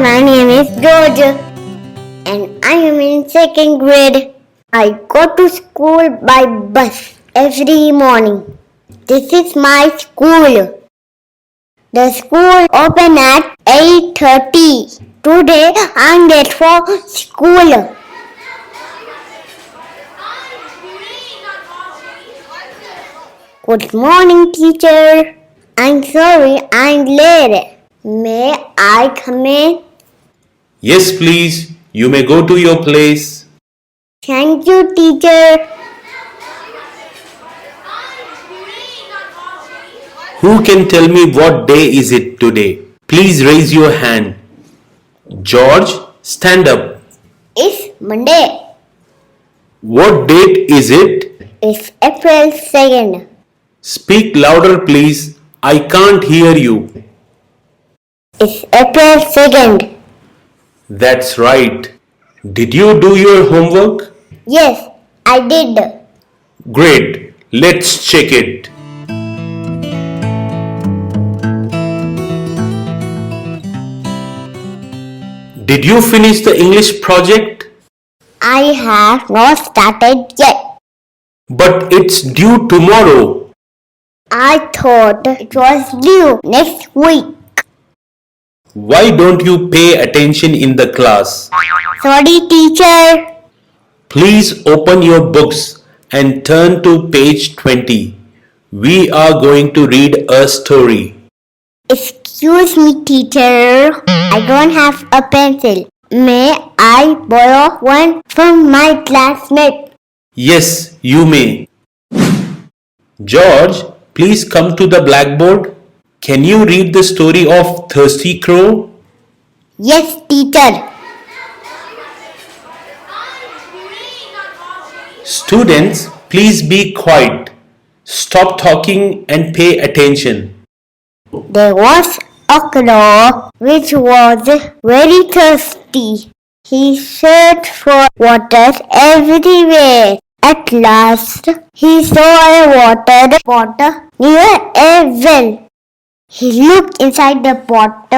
my name is George and I am in second grade. I go to school by bus every morning. This is my school. The school open at 8:30. Today I'm late for school. Good morning, teacher. I'm sorry I'm late. May I come in? Yes, please. You may go to your place. Thank you, teacher. Who can tell me what day is it today? Please raise your hand. George, stand up. It's Monday. What date is it? It's April 2nd. Speak louder, please. I can't hear you. It's April 2nd. That's right. Did you do your homework? Yes, I did. Great. Let's check it. Did you finish the English project? I have not started yet. But it's due tomorrow. I thought it was due next week. Why don't you pay attention in the class? Sorry, teacher. Please open your books and turn to page 20. We are going to read a story. Excuse me, teacher. I don't have a pencil. May I borrow one from my classmate? Yes, you may. George, please come to the blackboard. Can you read the story of Thirsty Crow? Yes, teacher. Students, please be quiet. Stop talking and pay attention. There was a crow which was very thirsty. He searched for water everywhere. At last, he saw a water pot near a well. He looked inside the pot.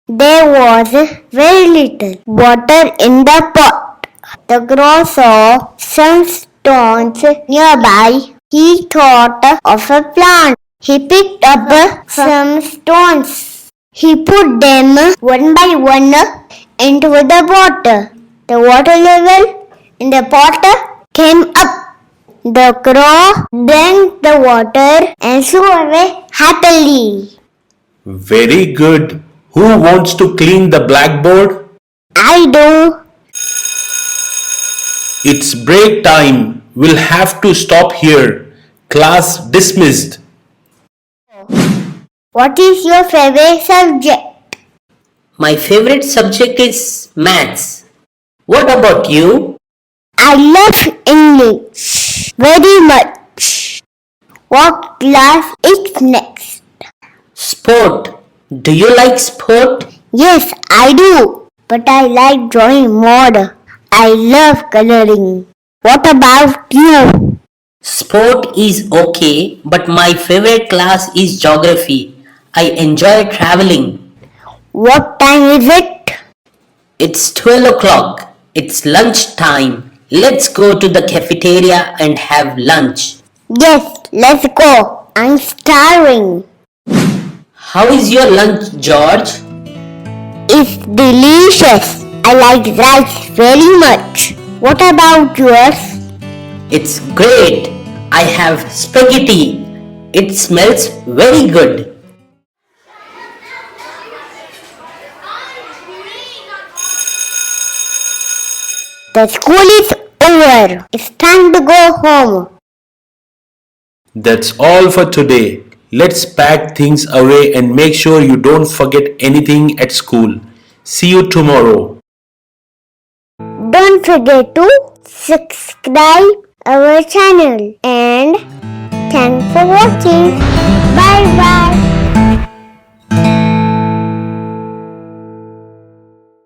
There was very little water in the pot. The crow saw some stones nearby. He thought of a plan. He picked up some stones. He put them one by one into the pot. The water level in the pot came up. The crow drank the water and flew away happily. Very good. Who wants to clean the blackboard? I do. It's break time. We'll have to stop here. Class dismissed. What is your favorite subject? My favorite subject is maths. What about you? I love English very much. What class is next? Sport. Do you like sport? Yes, I do. But I like drawing more. I love coloring. What about you? Sport is okay, but my favorite class is geography. I enjoy traveling. What time is it? It's 12 o'clock. It's lunch time. Let's go to the cafeteria and have lunch. Yes, let's go. I'm starving. How is your lunch, George? It's delicious. I like rice very much. What about yours? It's great. I have spaghetti. It smells very good. The school is over. It's time to go home. That's all for today. Let's pack things away and make sure you don't forget anything at school. See you tomorrow. Don't forget to subscribe our channel and thanks for watching. Bye bye.